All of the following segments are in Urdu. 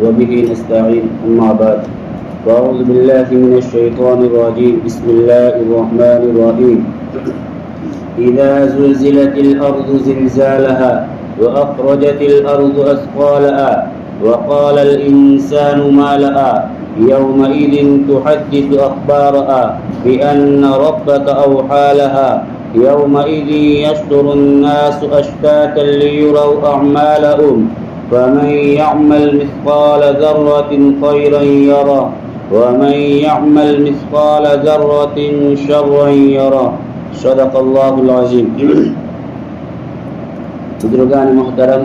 وبه نستعين أما بعد فأعوذ بالله من الشيطان الرجيم بسم الله الرحمن الرحيم إذا زلزلت الأرض زلزالها وأخرجت الأرض أثقالها وقال الإنسان ما لها يومئذ تحدث أخبارها بأن ربك أوحى لها يومئذ يصدر الناس أشتاتا ليروا أعمالهم فمن يعمل مثقال ذرة خيرا يره ومن يعمل مثقال ذرة شرا يره صدق اللہ العظیم۔ بزرگان محترم،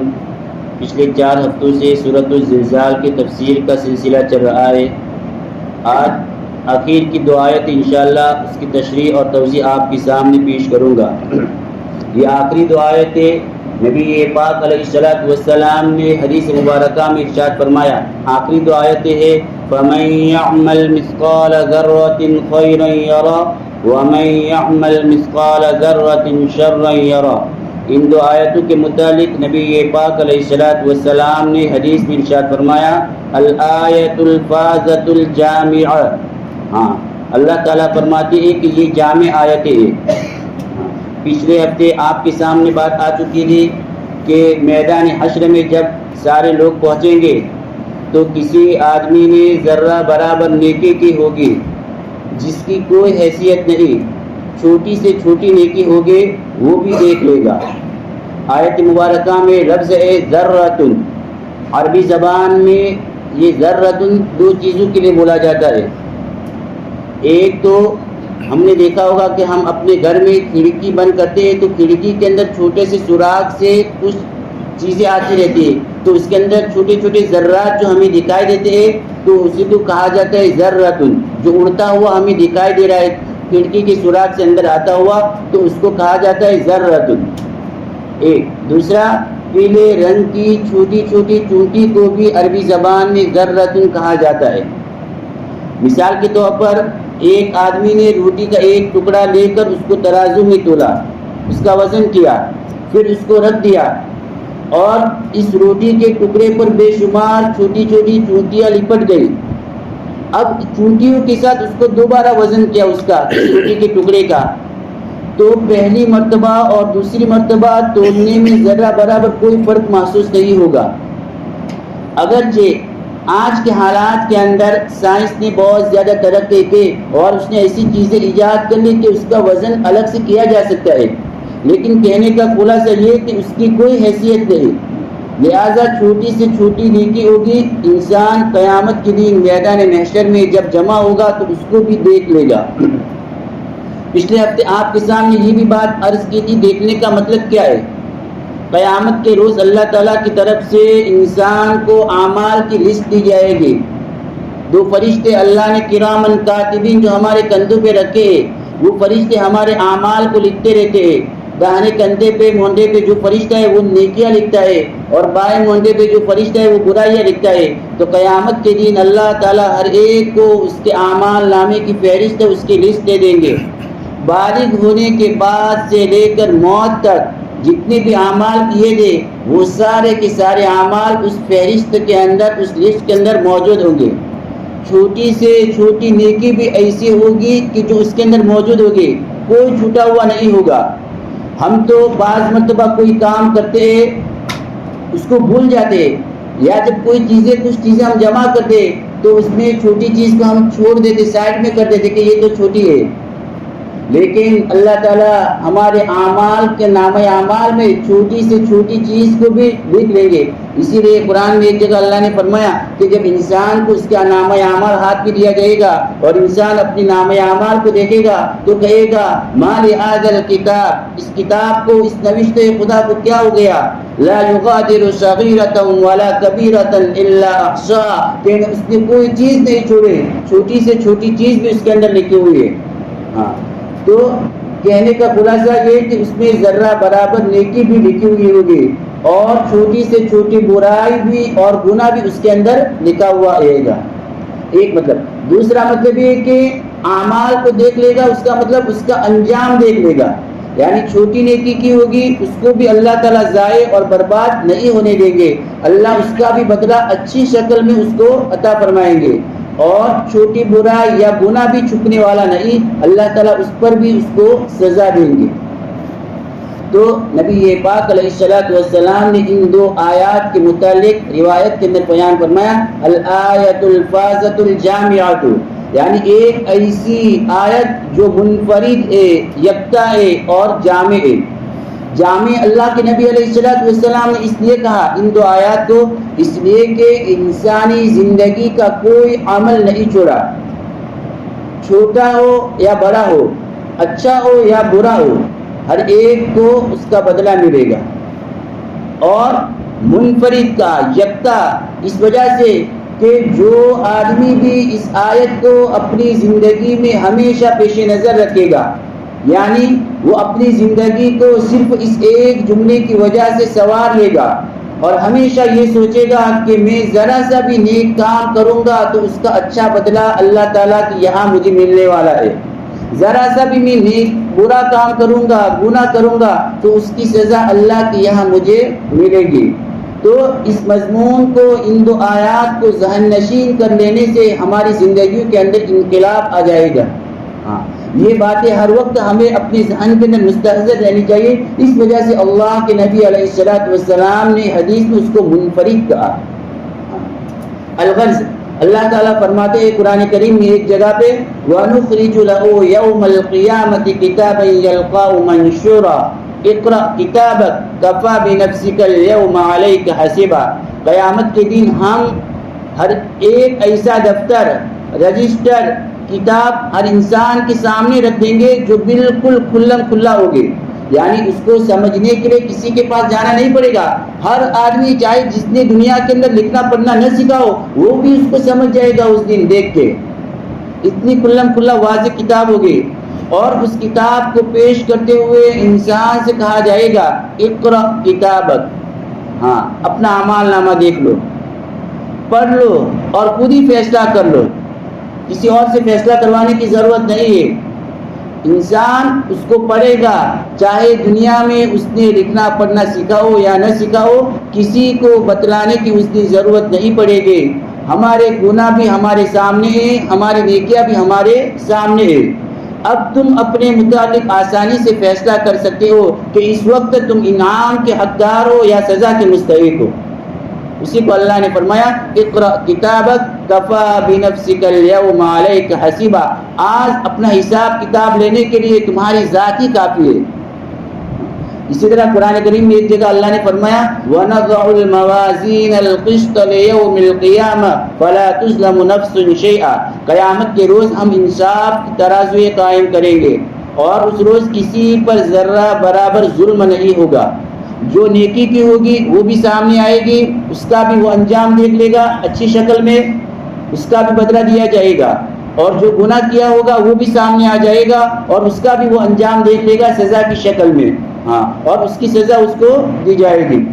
پچھلے 4 ہفتوں سے سورۃ الزلزال کی تفسیر کا سلسلہ چل رہا ہے۔ آج آخر کی 2 آیت انشاءاللہ اس کی تشریح اور توضیح آپ کے سامنے پیش کروں گا۔ یہ آخری 2 آیتیں نبی پاک علیہ السلام نے حدیث مبارکہ میں ارشاد فرمایا۔ آخری 2 آیتیں ہیں فَمَن يَعْمَلْ مِثْقَالَ ذَرَّةٍ خَيْرًا يَرَهُ وَمَن يَعْمَلْ مِثْقَالَ ذَرَّةٍ شَرًّا يَرَهُ۔ ان 2 آیتوں کے متعلق نبی پاک علیہ السلام نے حدیث میں ارشاد فرمایا الآیۃ الفاظۃ الجامعہ۔ اللہ تعالیٰ فرماتے ہیں کہ یہ جامع آیتیں ہیں۔ پچھلے ہفتے آپ کے سامنے بات آ چکی تھی کہ میدان حشر میں جب سارے لوگ پہنچیں گے تو کسی آدمی نے ذرہ برابر نیکی کی ہوگی جس کی کوئی حیثیت نہیں، چھوٹی سے چھوٹی نیکی ہوگی وہ بھی دیکھ لے گا۔ آیت مبارکہ میں لفظ ہے ذرۃ، عربی زبان میں یہ ذرۃ 2 چیزوں کے لیے بولا جاتا ہے۔ ایک تو ہم نے دیکھا ہوگا کہ ہم اپنے گھر میں کھڑکی بند کرتے ہیں تو کھڑکی کے اندر چھوٹے سے سوراخ سے کچھ چیزیں آتی رہتی ہیں، تو اس کے اندر چھوٹے چھوٹے ذرات جو ہمیں دکھائی دیتے ہیں تو اسی کو کہا جاتا ہے ذرۃ۔ جو اڑتا ہوا ہمیں دکھائی دے رہا ہے کھڑکی کے سوراخ سے اندر آتا ہوا تو اس کو کہا جاتا ہے ذرۃ۔ ایک دوسرا، پیلے رنگ کی چھوٹی چھوٹی چونٹی کو بھی عربی زبان میں ذرۃ کہا جاتا ہے۔ مثال کے طور پر ایک آدمی نے روٹی کا ایک ٹکڑا لے کر اس کو ترازو میں تولا، اس کا وزن کیا، پھر اس کو رکھ دیا اور اس روٹی کے ٹکڑے پر بے شمار چھوٹی چھوٹی چونٹیاں لپٹ گئی۔ اب چونٹیوں کے ساتھ اس کو دوبارہ وزن کیا اس کا روٹی کے ٹکڑے کا، تو پہلی مرتبہ اور دوسری مرتبہ تولنے میں ذرہ برابر کوئی فرق محسوس نہیں ہوگا۔ اگرچہ آج کے حالات کے اندر سائنس نے بہت زیادہ ترقی کی اور اس نے ایسی چیزیں ایجاد کر لی کہ اس کا وزن الگ سے کیا جا سکتا ہے، لیکن کہنے کا خلاصہ یہ کہ اس کی کوئی حیثیت نہیں، لہذا چھوٹی سے چھوٹی نیکی ہوگی۔ انسان قیامت کے دن میدان محشر میں جب جمع ہوگا تو اس کو بھی دیکھ لے گا۔ پچھلے ہفتے آپ کے سامنے یہ بھی بات عرض کی تھی، دیکھنے کا مطلب کیا ہے؟ قیامت کے روز اللہ تعالیٰ کی طرف سے انسان کو اعمال کی لسٹ دی جائے گی۔ 2 فرشتے اللہ نے کرامن کاتبین جو ہمارے کندھوں پہ رکھے ہیں، وہ فرشتے ہمارے اعمال کو لکھتے رہتے ہیں۔ داہنے کندھے پہ مونڈے پہ جو فرشتہ ہے وہ نیکیاں لکھتا ہے اور بائیں مونڈے پہ جو فرشتہ ہے وہ برائیاں لکھتا ہے۔ تو قیامت کے دن اللہ تعالیٰ ہر ایک کو اس کے اعمال نامے کی فہرست ہے، اس کی لسٹ دے دیں گے۔ بالغ ہونے کے بعد سے لے کر موت تک جتنے بھی اعمال کیے گئے وہ سارے کے سارے اعمال اس فہرست کے اندر، اس لسٹ کے اندر موجود ہوں گے۔ چھوٹی سے چھوٹی نیکی بھی ایسی ہوگی کہ جو اس کے اندر موجود ہوگی، کوئی چھوٹا ہوا نہیں ہوگا۔ ہم تو بعض مرتبہ کوئی کام کرتے ہیں اس کو بھول جاتے ہیں، یا جب کوئی کچھ چیزیں ہم جمع کرتے تو اس میں چھوٹی چیز کو ہم چھوڑ دیتے، سائڈ میں کر دیتے کہ یہ تو چھوٹی ہے، لیکن اللہ تعالیٰ ہمارے اعمال کے نامہ اعمال میں چھوٹی سے چھوٹی چیز کو بھی لکھ لیں گے۔ اسی لیے قرآن میں ایک جگہ اللہ نے فرمایا کہ جب انسان کو اس کا نامہ اعمال ہاتھ میں دیا جائے گا اور انسان اپنی نامہ اعمال کو دیکھے گا تو کہے گا ما لہذا الکتاب، اس کتاب کو، اس نوشتہ خدا کو کیا ہو گیا؟ لا یغادر صغیرۃ ولا کبیرۃ الا احصاها، کہ اس نے کوئی چیز نہیں چھوڑے، چھوٹی سے چھوٹی چیز بھی اس کے اندر لکھی ہوئی ہے۔ تو کہنے کا خلاصہ یہ کہ اس میں ذرہ برابر نیکی بھی لکھی ہوئی ہوگی اور چھوٹی سے چھوٹی برائی بھی اور گناہ بھی اس کے اندر لکھا ہوا رہے گا۔ ایک مطلب۔ دوسرا مطلب یہ کہ اعمال کو دیکھ لے گا، اس کا مطلب اس کا انجام دیکھ لے گا۔ یعنی چھوٹی نیکی کی ہوگی اس کو بھی اللہ تعالیٰ ضائع اور برباد نہیں ہونے دیں گے، اللہ اس کا بھی بدلہ اچھی شکل میں اس کو عطا فرمائیں گے، اور چھوٹی برائی یا گناہ بھی چھپنے والا نہیں، اللہ تعالیٰ اس پر بھی اس کو سزا دیں گے۔ تو نبی پاک علیہ الصلوۃ والسلام نے ان دو آیات کے متعلق روایت کے اندر بیان فرمایا الآیۃ الفاظۃ الجامعۃ، یعنی ایک ایسی آیت جو منفرد ہے، یکتا ہے اور جامع ہے۔ جامع اللہ کے نبی علیہ الصلوۃ والسلام نے اس لیے کہا ان دو آیات کو، اس لیے کہ انسانی زندگی کا کوئی عمل نہیں چھوڑا، چھوٹا ہو یا بڑا ہو، اچھا ہو یا برا ہو، ہر ایک کو اس کا بدلہ ملے گا۔ اور منفرد کا، یکتا، اس وجہ سے کہ جو آدمی بھی اس آیت کو اپنی زندگی میں ہمیشہ پیش نظر رکھے گا، یعنی وہ اپنی زندگی کو صرف اس ایک جملے کی وجہ سے سنوار لے گا اور ہمیشہ یہ سوچے گا کہ میں ذرا سا بھی نیک کام کروں گا تو اس کا اچھا بدلہ اللہ تعالیٰ کے یہاں مجھے ملنے والا ہے، ذرا سا بھی میں نیک برا کام کروں گا، گناہ کروں گا تو اس کی سزا اللہ کے یہاں مجھے ملے گی۔ تو اس مضمون کو، ان دو آیات کو ذہن نشین کر لینے سے ہماری زندگیوں کے اندر انقلاب آ جائے گا۔ ہاں، یہ باتیں ہر وقت ہمیں اپنے ذہن کے اندر مستحضر رہنی چاہیے، اس وجہ سے اللہ کے نبی علیہ الصلوۃ والسلام نے حدیث میں اس کو منفرد کہا۔ الغرض، اللہ تعالیٰ فرماتے ہیں قرآن کریم میں ایک جگہ پہ وَنُخْرِجُ لَهُ يَوْمَ الْقِيَامَةِ كِتَابًا يَلْقَاهُ مَنشُورًا اقرأ كِتَابَكَ كَفَى بِنَفْسِكَ الْيَوْمَ عَلَيْكَ حَسِيبًا، قیامت کے دن ہم ہر ایک ایسا دفتر، رجسٹر، کتاب ہر انسان کے سامنے رکھ دیں گے جو بالکل کھلم کھلا ہوگے، یعنی اس کو سمجھنے کے لیے کسی کے پاس جانا نہیں پڑے گا، ہر آدمی چاہے جس نے دنیا کے اندر لکھنا پڑھنا نہ سیکھا ہو وہ بھی اس کو سمجھ جائے گا اس دن دیکھ کے، اتنی کھلم کھلا واضح کتاب ہوگی۔ اور اس کتاب کو پیش کرتے ہوئے انسان سے کہا جائے گا اقرأ کتابک، ہاں اپنا اعمال نامہ دیکھ لو، پڑھ لو اور خود ہی فیصلہ کر لو، کسی اور سے فیصلہ کروانے کی ضرورت نہیں ہے۔ انسان اس کو پڑھے گا، چاہے دنیا میں اس نے لکھنا پڑھنا سیکھا ہو یا نہ سیکھا ہو، کسی کو بتلانے کی اس کی ضرورت نہیں پڑے گی۔ ہمارے گناہ بھی ہمارے سامنے ہیں، ہماری نیکیاں بھی ہمارے سامنے ہیں۔ اب تم اپنے متعلق آسانی سے فیصلہ کر سکتے ہو کہ اس وقت تم انعام کے حقدار ہو یا سزا کے مستحق ہو۔ اسی کو اللہ نے فرمایا اقرأ کتابک کفی بنفسک اليوم علیک حسیبا، آج اپنا حساب کتاب لینے کے لیے تمہاری ذات ہی کافی ہے۔ اسی طرح قرآن کریم میں ایک جگہ اللہ نے فرمایا وَنَضَعُ الْمَوَازِينَ الْقِسْطَ لِيَوْمِ الْقِيَامَةِ فَلَا تُظْلَمُ نَفْسٌ شَيْئًا، قیامت کے روز ہم انصاف کی ترازویں قائم کریں گے اور اس روز کسی پر ذرہ برابر ظلم نہیں ہوگا۔ جو نیکی کی ہوگی وہ بھی سامنے آئے گی، اس کا بھی وہ انجام دیکھ لے گا اچھی شکل میں، اس کا بھی بدلہ دیا جائے گا، اور جو گناہ کیا ہوگا وہ بھی سامنے آ جائے گا اور اس کا بھی وہ انجام دیکھ لے گا سزا کی شکل میں، ہاں، اور اس کی سزا اس کو دی جائے گی۔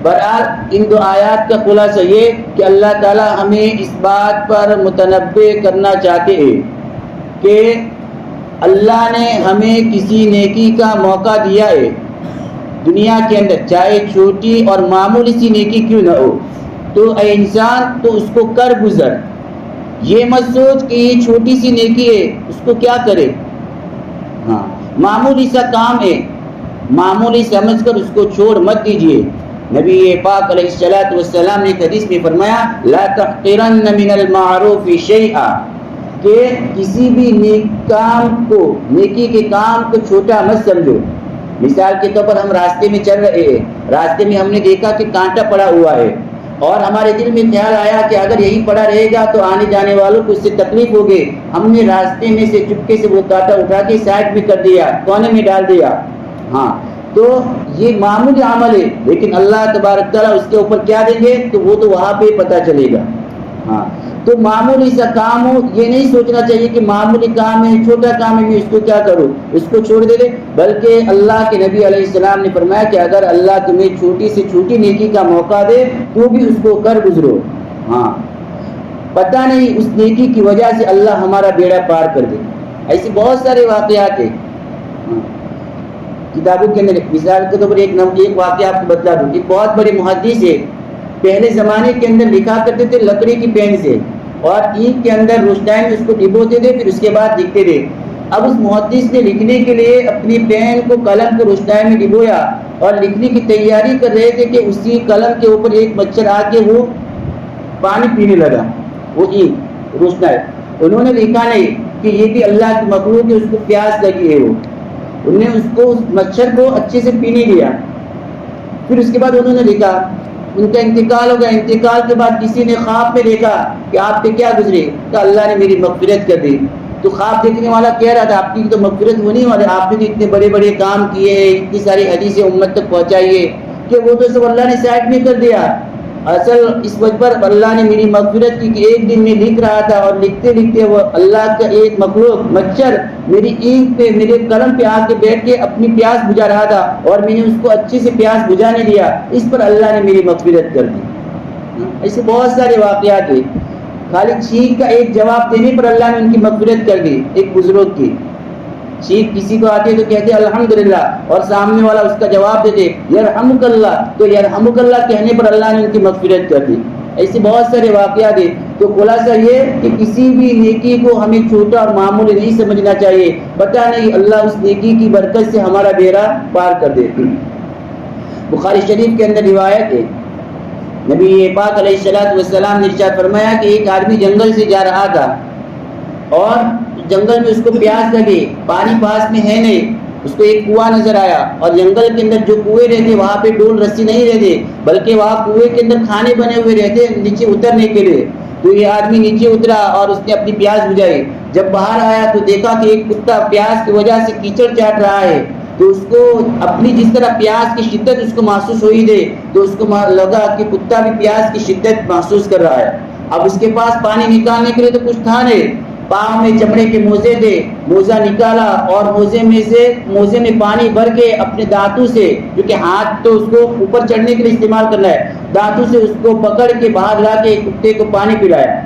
بہرحال ان دو آیات کا خلاصہ یہ کہ اللہ تعالی ہمیں اس بات پر متنبہ کرنا چاہتے ہیں کہ اللہ نے ہمیں کسی نیکی کا موقع دیا ہے دنیا کے اندر، چاہے چھوٹی اور معمولی سی نیکی کیوں نہ ہو، تو اے انسان تو اس کو کر گزر، یہ مت سوچ کہ یہ چھوٹی سی نیکی ہے اس کو کیا کرے، ہاں معمولی سا کام ہے، معمولی سمجھ کر اس کو چھوڑ مت دیجیے۔ نبی پاک علیہ الصلوۃ والسلام نے حدیث میں فرمایا لا تحقرن من المعروف شیئا، کہ کسی بھی نیک کام کو، نیکی کے کام کو چھوٹا مت سمجھو۔ مثال کے طور پر ہم راستے میں چل رہے ہیں، راستے میں ہم نے دیکھا کہ کانٹا پڑا ہوا ہے اور ہمارے دل میں خیال آیا کہ اگر یہی پڑا رہے گا تو آنے جانے والوں کو اس سے تکلیف ہوگی، ہم نے راستے میں سے چپکے سے وہ کانٹا اٹھا کے سائڈ میں کر دیا، کونے میں ڈال دیا، ہاں تو یہ معمولی عمل ہے، لیکن اللہ تبارک تعالیٰ اس کے اوپر کیا دیں گے تو وہ تو وہاں پہ پتہ چلے گا۔ ہاں تو معمولی سا کام ہو، یہ نہیں سوچنا چاہیے کہ معمولی کام ہے، چھوٹا کام ہے، میں اس کو کیا کروں، اس کو چھوڑ دے، بلکہ اللہ کے نبی علیہ السلام نے فرمایا کہ اگر اللہ تمہیں چھوٹی سے چھوٹی نیکی کا موقع دے تو بھی اس کو کر گزرو، ہاں پتہ نہیں اس نیکی کی وجہ سے اللہ ہمارا بیڑا پار کر دے۔ ایسے بہت سارے واقعات ہیں، کتابوں کے اندر. مثال کے طور پر ایک واقعہ آپ کو بتلا دوں. ایک بہت بڑے محدث ہے، پہلے زمانے کے اندر لکھا کرتے تھے لکڑی کی پین سے، اور اینٹ کے اندر روشنائی میں اس کو ڈبوتے تھے، پھر اس کے بعد لکھتے تھے. اب اس محدث نے لکھنے کے لیے اپنی پین کو، قلم کو روشنائی میں ڈبویا اور لکھنے کی تیاری کر رہے تھے کہ اسی قلم کے اوپر ایک مچھر آ کے وہ پانی پینے لگا، وہ اینٹ روشنائی. انہوں نے لکھا نہیں کہ یہ بھی اللہ کی مخلوق ہے، اس کو پیاس لگی ہے. وہ انہوں نے اس کو، اس مچھر کو اچھے سے پینے دیا. پھر اس کے بعد انہوں نے لکھا، ان کا انتقال ہو گیا. انتقال کے بعد کسی نے خواب میں دیکھا کہ آپ پہ کیا گزرے، کہ اللہ نے میری مغفرت کر دی. تو خواب دیکھنے والا کہہ رہا تھا آپ کی تو مغفرت ہونی والے، آپ نے تو اتنے بڑے بڑے کام کیے ہیں، اتنی ساری حدیثیں امت تک پہنچائی ہے، کہ وہ تو سب اللہ نے سائڈ میں کر دیا. اصل اس وجہ پر اللہ نے میری مغفرت کی کہ ایک دن میں لکھ رہا تھا اور لکھتے لکھتے وہ اللہ کا ایک مخلوق مچھر میری اینٹ پہ، میرے قلم پہ آ کے بیٹھ کے اپنی پیاس بجھا رہا تھا، اور میں نے اس کو اچھے سے پیاس بجھانے دیا. اس پر اللہ نے میری مغفرت کر دی. ایسے بہت سارے واقعات ہیں. خالی چھینک کا ایک جواب دینے پر اللہ نے ان کی مغفرت کر دی. ایک بزرگ کی چھینک کسی کو آتی ہے تو کہتے الحمدللہ، اور سامنے والا اس کا جواب دیتے یرحمک اللہ، تو یرحمک اللہ کہنے پر اللہ نے ان کی مغفرت کر دی. ایسے بہت سارے واقعات ہیں. تو خلاصہ یہ کہ کسی بھی نیکی کو ہمیں چھوٹا اور معمولی نہیں سمجھنا چاہیے. پتہ نہیں اللہ اس نیکی کی برکت سے ہمارا بیڑا پار کر دیتے. بخاری شریف کے اندر روایت ہے، نبی پاک علیہ الصلوۃ والسلام نے ارشاد فرمایا کہ ایک آدمی جنگل سے جا رہا تھا اور جنگل میں اس کو پیاس لگی، پانی پاس میں ہے نہیں. اس کو ایک کنواں نظر آیا، اور جنگل کے اندر جو کنویں رہتے وہاں پہ ڈول رسی نہیں رہتے، بلکہ وہاں کنویں کے اندر کھانے بنے ہوئے رہتے نیچے اترنے کے لیے. تو یہ آدمی نیچے اترا اور اس نے اپنی پیاس بجھائی. جب باہر آیا تو دیکھا کہ ایک کتا پیاس کی وجہ سے کیچڑ چاٹ رہا ہے. تو اس کو اپنی جس طرح پیاس کی شدت اس کو محسوس ہوئی دے، تو اس کو لگا کہ کتا بھی پیاس کی شدت محسوس کر رہا ہے. اب اس کے پاس پانی نکالنے کے لیے تو کچھ تھا نہیں. پاؤں میں چمڑے کے موزے تھے، موزہ نکالا اور موزے میں پانی بھر کے اپنے دانتوں سے، کیونکہ ہاتھ تو اس کو اوپر چڑھنے کے لیے استعمال کرنا ہے، دانتوں سے اس کو پکڑ کے باہر لا کے کتے کو پانی پلایا.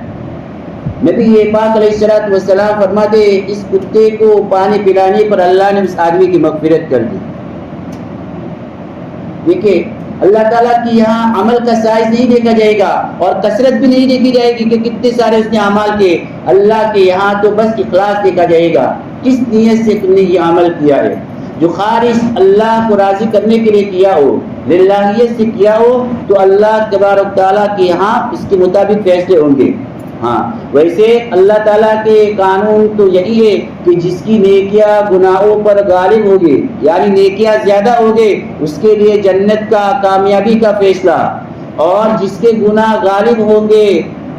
نبی پاک علیہ الصلوۃ والسلام فرماتے اس کتے کو پانی پلانے پر اللہ نے اس آدمی کی مغفرت کر دی. دیکھیں اللہ تعالیٰ کی یہاں عمل کا سائز نہیں دیکھا جائے گا، اور کثرت بھی نہیں دیکھی جائے گی کہ کتنے سارے اس نے اعمال کے. اللہ کے یہاں تو بس اخلاص دیکھا جائے گا، کس نیت سے تم نے یہ عمل کیا ہے. جو خالص اللہ کو راضی کرنے کے لیے کیا ہو، للہیت سے کیا ہو، تو اللہ تبارک تعالیٰ کے یہاں اس کے مطابق فیصلے ہوں گے. ہاں ویسے اللہ تعالیٰ کے قانون تو یہی ہے کہ جس کی نیکیاں گناہوں پر غالب ہوگی، یعنی نیکیاں زیادہ ہوگی، اس کے لیے جنت کا، کامیابی کا فیصلہ، اور جس کے گناہ غالب ہوں گے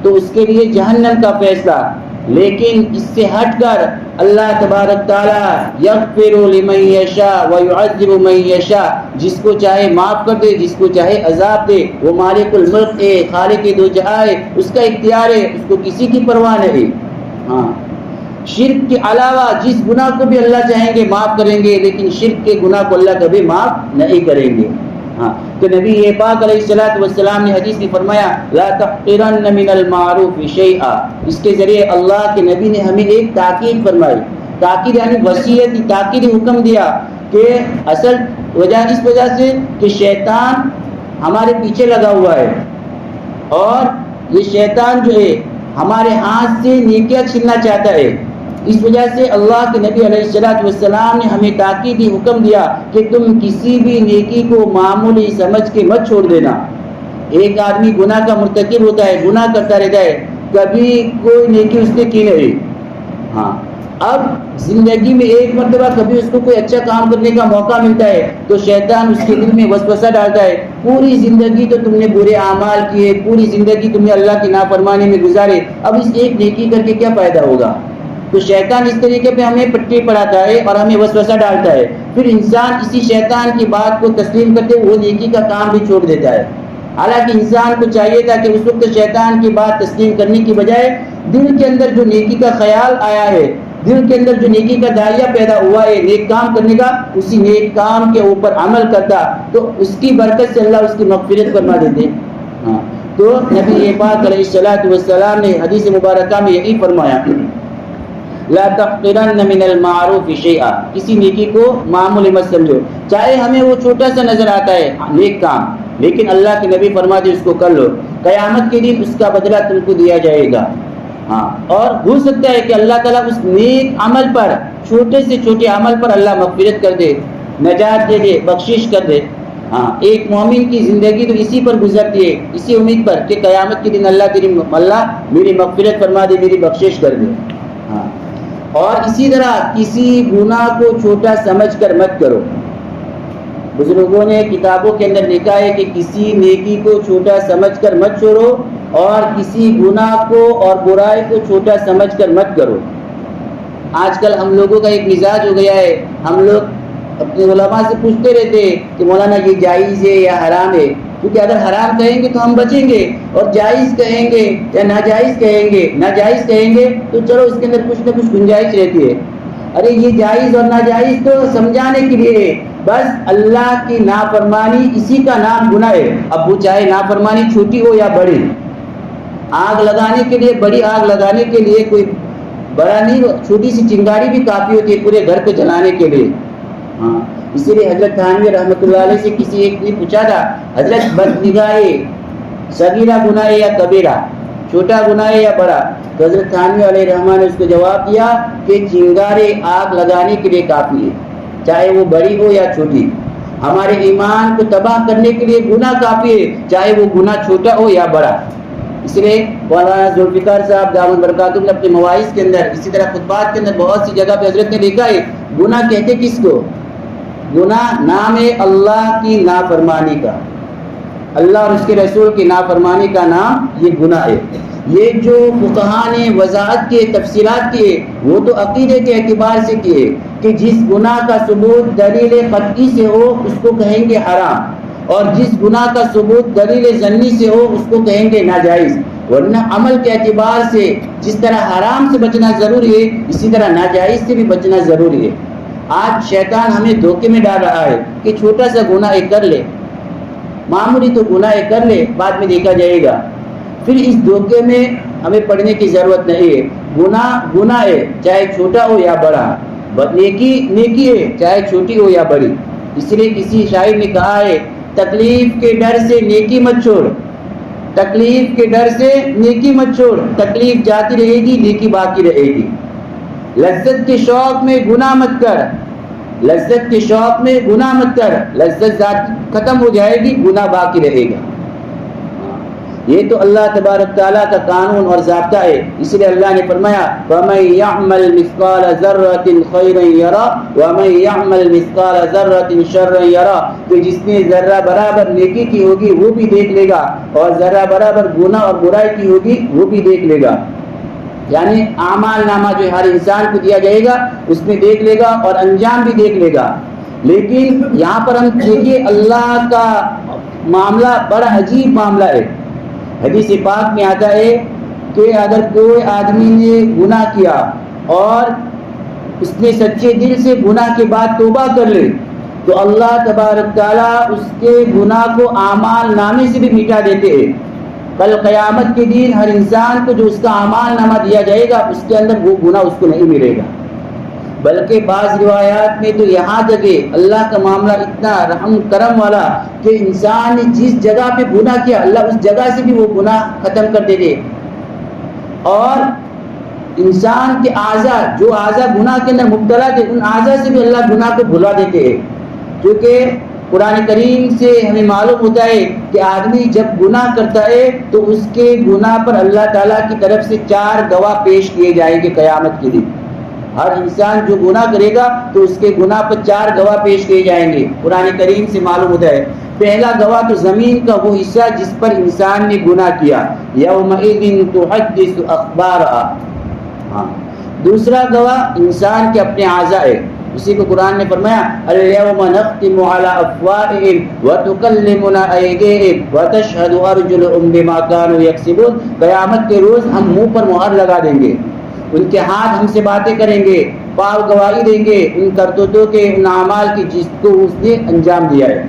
تو اس کے لیے جہنم کا فیصلہ. لیکن اس سے ہٹ کر اللہ تبارک تعالیٰ یغفر لمن یشاء ویعذب من یشاء، جس کو چاہے معاف کر دے، جس کو چاہے عذاب دے. وہ مالک الملک ہے، خالق دو جہاں ہے، اس کا اختیار ہے، اس کو کسی کی پرواہ نہیں. ہاں شرک کے علاوہ جس گناہ کو بھی اللہ چاہیں گے معاف کریں گے، لیکن شرک کے گناہ کو اللہ کبھی معاف نہیں کریں گے. ہاں تو نبی پاک علیہ الصلوۃ والسلام نے حدیث میں فرمایا لا تحقرن من المعروف شیئا. اس کے ذریعے اللہ کے نبی نے ہمیں ایک تاکید فرمائی. تاکید یعنی وصیت، تاکید حکم دیا کہ اصل وجہ اس وجہ سے کہ شیطان ہمارے پیچھے لگا ہوا ہے، اور یہ شیطان جو ہے ہمارے ہاتھ سے نیکیاں چھیننا چاہتا ہے. اس وجہ سے اللہ کے نبی علیہ الصلوۃ والسلام نے ہمیں تاکیدی حکم دیا کہ تم کسی بھی نیکی کو معمولی سمجھ کے مت چھوڑ دینا. ایک آدمی گناہ کا مرتکب ہوتا ہے، گناہ کرتا رہتا ہے، کبھی کوئی نیکی اس نے کی نہیں. ہاں اب زندگی میں ایک مرتبہ کبھی اس کو کوئی اچھا کام کرنے کا موقع ملتا ہے تو شیطان اس کے دل میں وسوسہ ڈالتا ہے، پوری زندگی تو تم نے برے اعمال کیے، پوری زندگی تم نے اللہ کی نافرمانی میں گزارے، اب اس ایک نیکی کر کے کیا فائدہ ہوگا. تو شیطان اس طریقے پہ ہمیں پٹی پڑھاتا ہے اور ہمیں وسوسہ ڈالتا ہے. پھر انسان اسی شیطان کی بات کو تسلیم کرتے وہ نیکی کا کام بھی چھوڑ دیتا ہے. حالانکہ انسان کو چاہیے تھا کہ اس وقت شیطان کی بات تسلیم کرنے کی بجائے دل کے اندر جو نیکی کا خیال آیا ہے، دل کے اندر جو نیکی کا دائرہ پیدا ہوا ہے نیک کام کرنے کا، اسی نیک کام کے اوپر عمل کرتا تو اس کی برکت سے اللہ اس کی مغفرت فرما دیتے. ہاں تو نبی پاک علیہ الصلوۃ والسلام نے حدیث مبارکہ میں یہی فرمایا لا تحقرن من المعروف شیئا، کسی نیکی کو معمولی مت سمجھو، چاہے ہمیں وہ چھوٹا سا نظر آتا ہے نیک کام، لیکن اللہ کے نبی فرماتے اس کو کر لو، قیامت کے دن اس کا بدلہ تم کو دیا جائے گا۔ ہاں، اور ہو سکتا ہے کہ اللہ تعالیٰ اس نیک عمل پر، چھوٹے سے چھوٹے عمل پر اللہ مغفرت کر دے، نجات دے دے، بخشش کر دے۔ ہاں، ایک مومن کی زندگی تو اسی پر گزرتی ہے، اسی امید پر کہ قیامت کے دن اللہ میری مغفرت فرما دے، میری بخشش کر دے۔ ہاں، اور اسی طرح کسی گناہ کو چھوٹا سمجھ کر مت کرو۔ بزرگوں نے کتابوں کے اندر لکھا ہے کہ کسی نیکی کو چھوٹا سمجھ کر مت چھوڑو، اور کسی گناہ کو اور برائی کو چھوٹا سمجھ کر مت کرو۔ آج کل ہم لوگوں کا ایک مزاج ہو گیا ہے، ہم لوگ اپنے علماء سے پوچھتے رہتے ہیں کہ مولانا یہ جائز ہے یا حرام ہے، کیونکہ اگر حرام کہیں گے تو ہم بچیں گے، اور جائز کہیں گے یا ناجائز کہیں گے تو چلو اس کے اندر کچھ نہ کچھ گنجائش رہتی ہے۔ ارے یہ جائز اور ناجائز تو سمجھانے کے لیے ہے، بس اللہ کی نافرمانی اسی کا نام گناہ ہے، اب وہ چاہے نافرمانی چھوٹی ہو یا بڑی۔ آگ لگانے کے لیے، بڑی آگ لگانے کے لیے کوئی بڑا نہیں، چھوٹی سی چنگاری بھی کافی ہوتی ہے پورے گھر کو جلانے کے لیے۔ ہاں، اسی لیے حضرت تھانوی رحمۃ اللہ علیہ سے کسی ایک نے پوچھا تھا، حضرت بد نگاہی صغیرہ گناہ یا کبیرہ، چھوٹا گناہ یا بڑا؟ تو حضرت تھانوی علیہ رحمٰن نے اس کو جواب دیا کہ چنگارے آگ لگانے کے لیے کافی ہے، چاہے وہ بڑی ہو یا چھوٹی۔ ہمارے ایمان کو تباہ کرنے کے لیے گناہ کافی ہے، چاہے وہ گناہ چھوٹا ہو یا بڑا۔ اس لیے مولانا ذوالفقار صاحب دامن برکاتہ نے اپنے مواعظ کے اندر، اسی طرح خطبات کے اندر بہت سی جگہ پہ حضرت نے لکھا ہے گناہ کہتے کس کو؟ گناہ نام ہے اللہ کی نافرمانی کا، اللہ اور اس کے رسول کی نافرمانی کا نام یہ گناہ ہے۔ یہ جو فقہاء نے وضاحت کی، تفصیلات کی، وہ تو عقیدے کے اعتبار سے کیے کہ جس گناہ کا ثبوت دلیل قطعی سے ہو اس کو کہیں گے حرام، اور جس گناہ کا ثبوت دلیل ظنی سے ہو اس کو کہیں گے ناجائز۔ ورنہ عمل کے اعتبار سے جس طرح حرام سے بچنا ضروری ہے، اسی طرح ناجائز سے بھی بچنا ضروری ہے۔ آج شیطان ہمیں دھوکے میں ڈال رہا ہے کہ چھوٹا سا گناہ کر لے، معمولی تو گناہ کر لے، بعد میں دیکھا جائے گا۔ پھر اس دھوکے میں ہمیں پڑنے کی ضرورت نہیں ہے۔ گناہ ہے، چاہے چھوٹا ہو یا بڑا، نیکی ہے، چاہے چھوٹی ہو یا بڑی۔ اس لیے کسی شاعر نے کہا ہے، تکلیف کے ڈر سے نیکی مت چھوڑ، تکلیف کے ڈر سے نیکی مت چھوڑ، تکلیف جاتی رہے گی، نیکی باقی رہے گی۔ لذت کے شوق میں گناہ مت کر، لذت کے شوق میں گناہ مت کر، لذت ختم ہو جائے گی، گناہ باقی رہے گا۔ یہ تو اللہ تبارک تعالیٰ کا قانون اور ضابطہ ہے۔ اس لیے اللہ نے فرمایا وَمَن يَعْمَلْ مِثْقَالَ ذَرَّةٍ خَيْرًا يَرَهُ وَمَن يَعْمَلْ مِثْقَالَ ذَرَّةٍ شَرًّا يَرَهُ، تو جس نے ذرہ برابر نیکی کی ہوگی وہ بھی دیکھ لے گا، اور ذرہ برابر گناہ اور برائی کی ہوگی وہ بھی دیکھ لے گا۔ یعنی اعمال نامہ جو ہر انسان کو دیا جائے گا اس میں دیکھ لے گا، اور انجام بھی دیکھ لے گا۔ لیکن یہاں پر ہم دیکھیے اللہ کا معاملہ بڑا عجیب معاملہ ہے۔ حدیث پاک میں آتا ہے کہ اگر کوئی آدمی نے گناہ کیا اور اس نے سچے دل سے گناہ کے بعد توبہ کر لے تو اللہ تبارک تعالیٰ اس کے گناہ کو اعمال نامے سے بھی مٹا دیتے ہیں۔ کل قیامت کے دن ہر انسان کو جو اس کا اعمال نامہ دیا جائے گا اس کے اندر وہ گناہ اس کو نہیں ملے گا، بلکہ بعض روایات میں تو یہاں تک کہ اللہ کا معاملہ اتنا رحم کرم والا کہ انسان نے جس جگہ پہ گناہ کیا اللہ اس جگہ سے بھی وہ گناہ ختم کر دیتے، اور انسان کے اعضاء، جو اعضاء گناہ کے اندر مبتلا تھے، ان اعضاء سے بھی اللہ گناہ کو بھلا دیتے ہیں۔ کیونکہ قرآن کریم سے ہمیں معلوم ہوتا ہے کہ آدمی جب گناہ کرتا ہے تو اس کے گناہ پر اللہ تعالیٰ کی طرف سے 4 گواہ پیش کیے جائیں گے قیامت کے دن۔ ہر انسان جو گناہ کرے گا تو اس کے گناہ پر 4 گواہ پیش کیے جائیں گے، قرآن کریم سے معلوم ہوتا ہے۔ پہلا گواہ تو زمین کا وہ حصہ جس پر انسان نے گناہ کیا، یومئذ تحدث اخبارہا۔ ہاں، دوسرا گواہ انسان کے اپنے اعضاء ہے، اسی کو قرآن نے فرمایا الیوم نختم علی افواہہم وتکلمنا ایدیہم وتشہد ارجلہم بما کانوا یکسبون۔ قیامت کے روز ہم منہ پر مہر لگا دیں گے، ان کے ہاتھ ہم سے باتیں کریں گے، پاؤں گواہی دیں گے ان کرتوتوں کے، ان اعمال کی جس کو اس نے انجام دیا ہے۔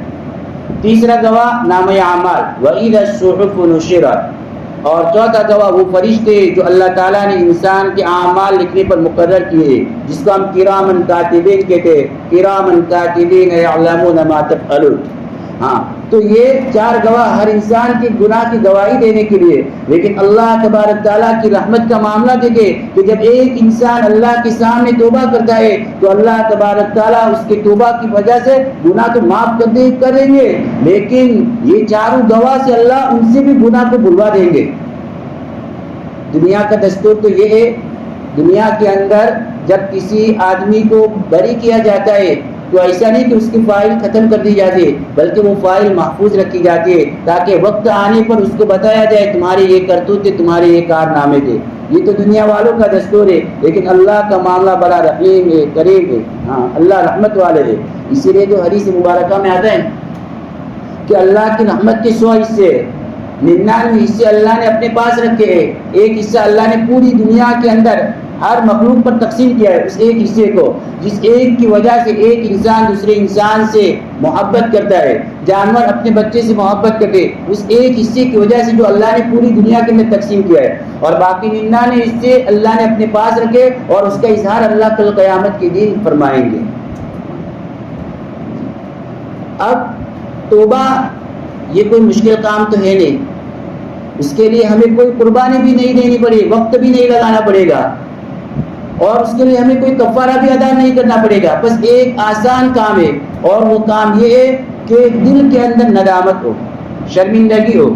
تیسرا گواہ نامہ اعمال، وَإِذَا الصُّحُفُ نُشِرَتْ۔ اور چوتھا گواہ وہ فرشتے جو اللہ تعالیٰ نے انسان کے اعمال لکھنے پر مقرر کیے، جس کو ہم کرامن کاتبین کہتے ہیں، کرامن کاتبین یعلمون ما تفعلون۔ ہاں، تو یہ چار گواہ ہر انسان کے گناہ کی گواہی دینے کے لیے۔ لیکن اللہ تبارک تعالیٰ کی رحمت کا معاملہ دیکھے کہ جب ایک انسان اللہ کے سامنے توبہ کرتا ہے تو اللہ تبارک تعالیٰ اس کے توبہ کی وجہ سے گناہ تو معاف کریں گے، لیکن یہ چاروں گواہ سے اللہ ان سے بھی گناہ کو بھلوا دیں گے۔ دنیا کا دستور تو یہ ہے، دنیا کے اندر جب کسی آدمی کو بری کیا جاتا ہے تو ایسا نہیں کہ اس کی فائل ختم کر دی جاتی ہے، بلکہ وہ فائل محفوظ رکھی جاتی ہے تاکہ وقت آنے پر اس کو بتایا جائے تمہارے یہ کرتوت تھے، تمہارے یہ کارنامے تھے۔ یہ تو دنیا والوں کا دستور ہے، لیکن اللہ کا معاملہ بڑا رحیم ہے، کریم ہے۔ ہاں، اللہ رحمت والے ہے۔ اسی لیے جو حدیث مبارکہ میں آتا ہے کہ اللہ کی رحمت کے 100 حصے، 99 حصے اللہ نے اپنے پاس رکھے ہیں، ایک حصہ اللہ نے پوری دنیا کے اندر ہر مخلوق پر تقسیم کیا ہے، اس ایک حصے کو، جس ایک کی وجہ سے ایک انسان دوسرے انسان سے محبت کرتا ہے، جانور اپنے بچے سے محبت کرتے، اس ایک حصے کی وجہ سے جو اللہ نے پوری دنیا کے اندر تقسیم کیا ہے، اور باقی 99 حصے اللہ نے اپنے پاس رکھے اور اس کا اظہار اللہ کل قیامت کے دن فرمائیں گے۔ اب توبہ یہ کوئی مشکل کام تو ہے نہیں، اس کے لیے ہمیں کوئی قربانی بھی نہیں دینی پڑے، وقت بھی نہیں لگانا پڑے گا، اور اس کے لیے ہمیں کوئی کفارہ بھی ادا نہیں کرنا پڑے گا۔ بس ایک آسان کام ہے، اور وہ کام یہ ہے کہ دل کے اندر ندامت ہو، شرمندگی ہو۔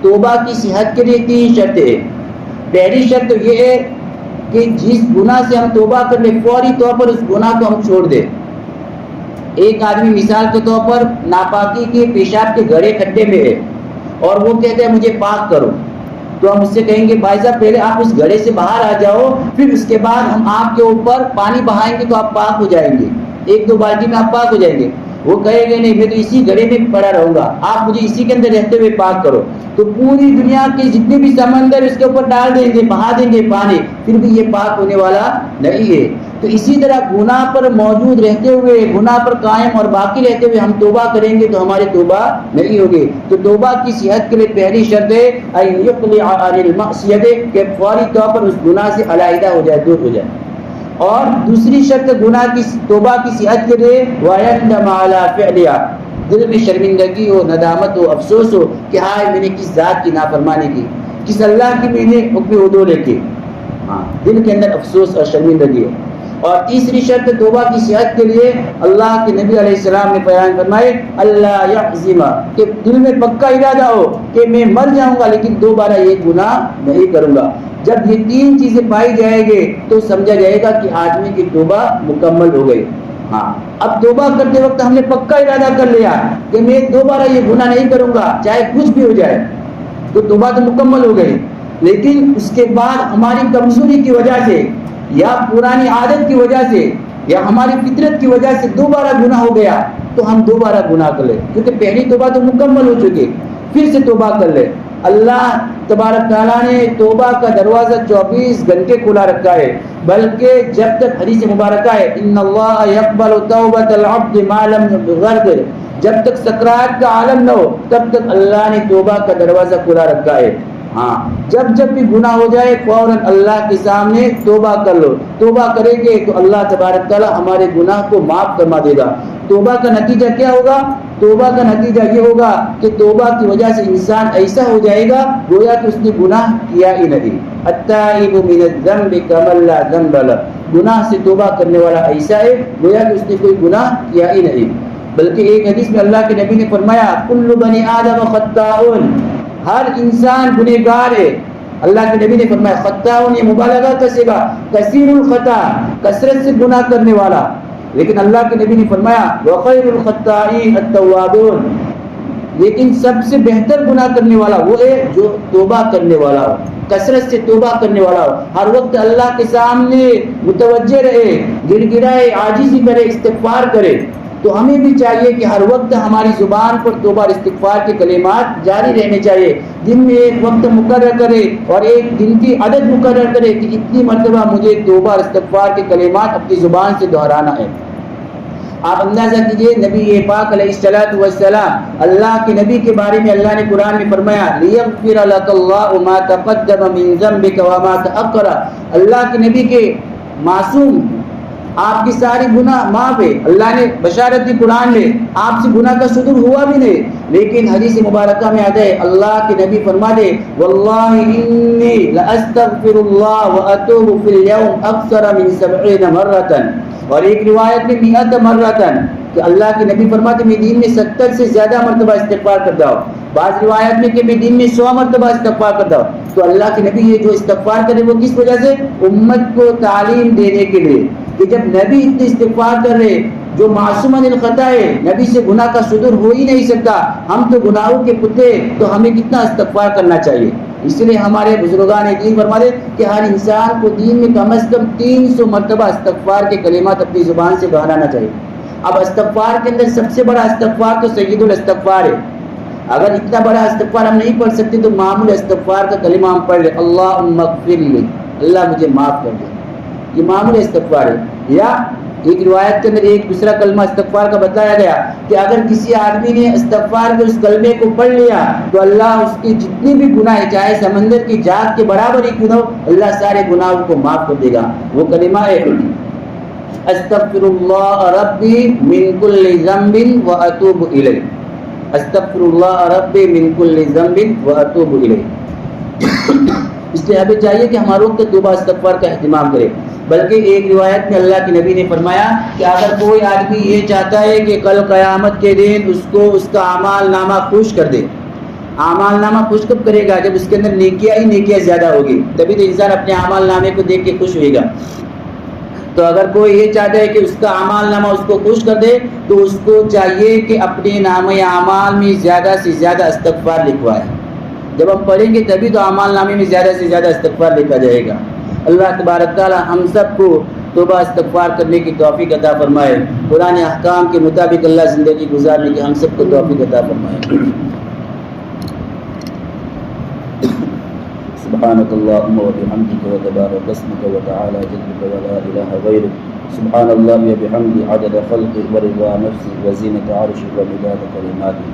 توبہ کی صحت کے لیے 3 شرطیں۔ پہلی شرط تو یہ ہے کہ جس گناہ سے ہم توبہ کر لیں فوری طور پر اس گناہ کو ہم چھوڑ دیں۔ ایک آدمی مثال کے طور پر ناپاکی کے پیشاب کے گڑھے کھڈے میں ہے اور وہ کہتے ہیں مجھے پاک کرو، تو ہم اس سے کہیں گے بھائی صاحب پہلے آپ اس گڑھے سے باہر آ جاؤ، پھر اس کے بعد ہم آپ کے اوپر پانی بہائیں گے تو آپ پاک ہو جائیں گے، 1-2 بالٹی میں آپ پاک ہو جائیں گے۔ وہ کہے گے نہیں، میں تو اسی گڑھے میں پڑا رہوں گا، آپ مجھے اسی کے اندر رہتے ہوئے پاک کرو۔ تو پوری دنیا کے جتنے بھی سمندر اس کے اوپر ڈال دیں گے، بہا دیں گے پانی، پھر بھی یہ پاک ہونے والا نہیں ہے۔ تو اسی طرح گناہ پر موجود رہتے ہوئے، گناہ پر قائم اور باقی رہتے ہوئے ہم توبہ کریں گے تو ہماری توبہ نہیں ہوگی۔ تو توبہ کی صحت کے لیے پہلی شرط ہے ان یقلع عن المعصیۃ، کہ فوری طور پر اس گناہ سے علیحدہ ہو جائے، دور ہو جائے۔ اور دوسری شرط گناہ کی توبہ کی صحت کے لیے وَيَنْدَمَ عَلَى فِعْلِهَا، دل میں شرمندگی ہو، ندامت ہو، افسوس ہو کہ ہائے میں نے کس ذات کی نافرمانی کی، کس اللہ کی میں نے حکم عدول کی۔ ہاں، دل کے اندر افسوس اور شرمندگی ہو۔ اور تیسری شرط توبہ کی صحت کے لیے اللہ کے نبی علیہ السلام نے بیان فرمائے اللہ یعزم، کہ دل میں پکا ارادہ ہو کہ میں مر جاؤں گا لیکن دوبارہ یہ گناہ نہیں کروں گا۔ جب یہ 3 چیزیں پائی جائے گی تو سمجھا جائے گا کہ آدمی کی توبہ مکمل ہو گئی۔ ہاں، اب توبہ کرتے وقت ہم نے پکا ارادہ کر لیا کہ میں دوبارہ یہ گناہ نہیں کروں گا چاہے کچھ بھی ہو جائے، تو توبہ تو مکمل ہو گئی۔ لیکن اس کے بعد ہماری کمزوری کی وجہ سے یا پرانی عادت کی وجہ سے یا ہماری فطرت کی وجہ سے دوبارہ گناہ ہو گیا تو ہم دوبارہ گناہ کر لیں، کیونکہ پہلی توبہ تو مکمل ہو چکی، پھر سے توبہ کر لیں۔ اللہ تبارک تعالیٰ نے توبہ کا دروازہ 24 گھنٹے کھلا رکھا ہے، بلکہ جب تک حدیث مبارکہ ہے ان اللہ یقبل توبۃ العبد ما لم یغرغر، جب تک سکرات کا عالم نہ ہو تب تک اللہ نے توبہ کا دروازہ کھلا رکھا ہے۔ ہاں، جب بھی گناہ ہو جائے فوراً اللہ کے سامنے توبہ کر لو، توبہ کریں گے تو اللہ تبارک تعالیٰ ہمارے گناہ کو معاف فرما دے گا۔ توبہ کا نتیجہ کیا ہوگا؟ توبہ کا نتیجہ یہ ہوگا کہ توبہ کی وجہ سے انسان ایسا ہو جائے گا گویا کہ اس نے گناہ کیا ہی نہیں۔ التائب من الذنب کمن لا ذنب له، گناہ سے توبہ کرنے والا ایسا ہے گویا کہ اس نے کوئی گناہ کیا ہی نہیں۔ بلکہ ایک حدیث میں اللہ کے نبی نے فرمایا کل بنی آدم خطاؤن، ہر انسان گنہگار ہے۔ اللہ کے نبی نے فرمایا خطاؤن، یہ مبالغہ کا صیغہ، کثیر الخطا، کثرت سے گناہ کرنے والا۔ لیکن اللہ کے نبی نے فرمایا وخیر الخطائین التوابون، لیکن سب سے بہتر گناہ کرنے والا وہ ہے جو توبہ کرنے والا ہو، کثرت سے توبہ کرنے والا ہو، ہر وقت اللہ کے سامنے متوجہ رہے، گر گرائے، عاجزی کرے، استغفار کرے۔ تو ہمیں بھی چاہیے کہ ہر وقت ہماری زبان پر توبہ اور استغفار کے کلمات جاری رہنے چاہیے، دن میں ایک وقت مقرر کرے اور ایک دن کی عدد مقرر کرے کہ اتنی مرتبہ مجھے توبہ اور استغفار کے کلمات اپنی زبان سے دہرانا ہے۔ آپ اندازہ کیجئے نبی پاک علیہ الصلوۃ والسلام، اللہ کے نبی کے بارے میں اللہ نے قرآن میں فرمایا لیغفر لک اللہ ما تقدم من ذنبک وما تأخر، اللہ کے نبی کے معصوم آپ کی ساری گناہ معاف ہے، اللہ نے بشارت دی قرآن میں، آپ سے گناہ کا صدور ہوا بھی نہیں، لیکن حدیث مبارکہ میں آتا ہے اللہ کے نبی فرما دے واللہ انی لاستغفر اللہ واتوب فی اليوم اکثر من 70 مرۃ، اور ایک روایت میں 100 مرۃ کہ اللہ کے نبی فرماتے میں دن میں 70 سے زیادہ مرتبہ استغفار کرتا ہوں، بعض روایت میں کہ میں دن میں 100 مرتبہ استغفار کرتا ہوں۔ تو اللہ کے نبی یہ جو استغفار کرے وہ کس وجہ سے؟ امت کو تعلیم دینے کے لیے کہ جب نبی اتنے استغفار کر رہے جو معصوم عن الخطا ہے، نبی سے گناہ کا صدور ہو ہی نہیں سکتا، ہم تو گناہوں کے کتے، تو ہمیں کتنا استغفار کرنا چاہیے۔ اس لیے ہمارے بزرگان دین فرماتے کہ ہر انسان کو دین میں کم از کم 300 مرتبہ استغفار کے کلمات اپنی زبان سے دہرانا چاہیے۔ اب استغفار کے اندر سب سے بڑا استغفار تو سید الاستغفار ہے۔ اگر اتنا بڑا استغفار ہم نہیں پڑھ سکتے تو معمول استغفار کا کلمہ ہم پڑھ لیں، اللہم اغفر لی، اللہ مجھے معاف کر دے، یہ معمول استغفار ہے۔ یا ایک روایت کے اندر ایک دوسرا کلمہ استغفار کا بتایا گیا کہ اگر کسی آدمی نے استغفار کے اس کلمے کو پڑھ لیا تو اللہ اس کی جتنی بھی گناہ ہے، چاہے سمندر کی جھاگ کے برابر ہی کیوں نہ ہو، اللہ سارے گناہوں کو معاف کر دے گا۔ وہ کلمہ ہے استغفر اللہ ربی من کل ذنب واتوب الیہ، استغفر اللہ ربی من کل ذنب واتوب الیہ۔ اس لیے ہمیں چاہیے کہ ہمارا وقت توبہ استغفار کا اہتمام کرے۔ بلکہ ایک روایت میں اللہ کے نبی نے فرمایا کہ اگر کوئی آدمی یہ چاہتا ہے کہ کل قیامت کے دن اس کو اس کا اعمال نامہ خوش کر دے، اعمال نامہ خوش کب کرے گا؟ جب اس کے اندر نیکیاں ہی نیکیاں زیادہ ہوگی، تبھی تو انسان اپنے اعمال نامے کو دیکھ کے خوش ہوئے گا۔ تو اگر کوئی یہ چاہتا ہے کہ اس کا اعمال نامہ اس کو خوش کر دے تو اس کو چاہیے کہ اپنے نامہ اعمال میں زیادہ سے زیادہ استغفار لکھوائے۔ جب ہم پڑھیں گے تبھی تو اعمال نامے میں زیادہ سے زیادہ استغفار لکھا جائے گا۔ اللہ تبارک تعالی ہم سب کو توبہ استغفار کرنے کی توفیق عطا فرمائے، قرآن احکام کے مطابق اللہ زندگی گزارنے کی ہم سب کو توفیق عطا فرمائے۔ سبحانك اللهم وبحمدك وتبارك اسمك وتعالى جدك ولا إله غيرك، سبحان الله وبحمده عدد خلقه ورضا نفسه وزينة عرشه ومداد كلماته،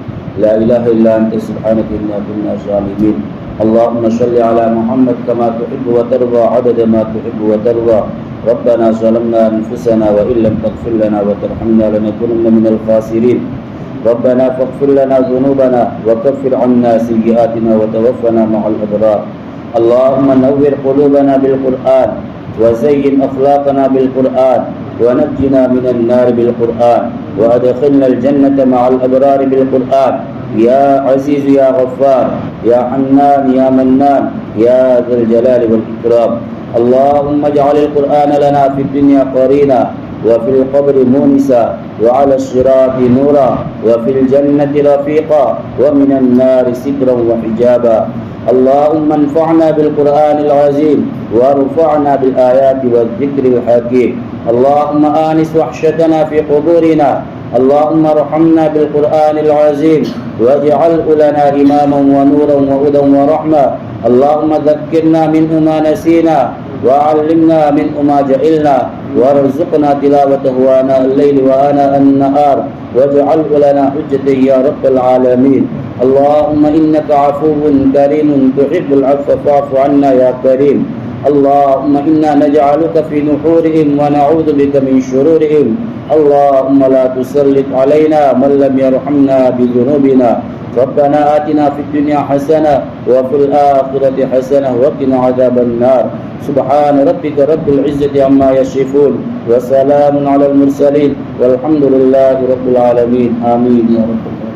لا إله إلا أنت سبحانك إنا كنا ظالمين۔ اللهم صل على محمد كما تحب وترضى عدد ما تحب وترضى، ربنا ظلمنا أنفسنا وإن لم تغفر لنا وترحمنا لنكونن من الخاسرين، ربنا فاغفر لنا ذنوبنا وكفر عنا سيئاتنا وتوفنا مع الأبرار، اللهم نور قلوبنا بالقرآن وزين أخلاقنا بالقرآن ونجنا من النار بالقرآن وأدخلنا الجنة مع الأبرار بالقرآن، يا عزيز يا غفار يا حنان يا منان يا ذا الجلال والإكرام، اللهم اجعل القرآن لنا في الدنيا قرينا وفي القبر مونسا وعلى الصراط نورا وفي الجنة رفيقا ومن النار سترا وحجابا، اللهم انفعنا بالقرآن العظيم وارفعنا بالآيات والذكر الحكيم، اللهم آنس وحشتنا في قبورنا، اللهم ارحمنا بالقرآن العظيم واجعله لنا إماما ونورا وهدى ورحمة، اللهم ذكرنا منه ما نسينا وعلمنا منه ما جهلنا وارزقنا تلاوته آناء الليل وآناء النهار واجعله لنا حجة يا رب العالمين، اللهم إنك عفو كريم تحب العفو فاعف عنا يا كريم، اللهم إنا نجعلك في نحورهم ونعوذ بك من شرورهم، اللهم لا تسلط علينا من لم يرحمنا بذنوبنا، ربنا آتنا في الدنيا حسنة وفي الآخرة حسنة وقنا عذاب النار، سبحان ربك رب العزة عما يصفون وسلام على المرسلين والحمد لله رب العالمين، آمين يا رب العالمين۔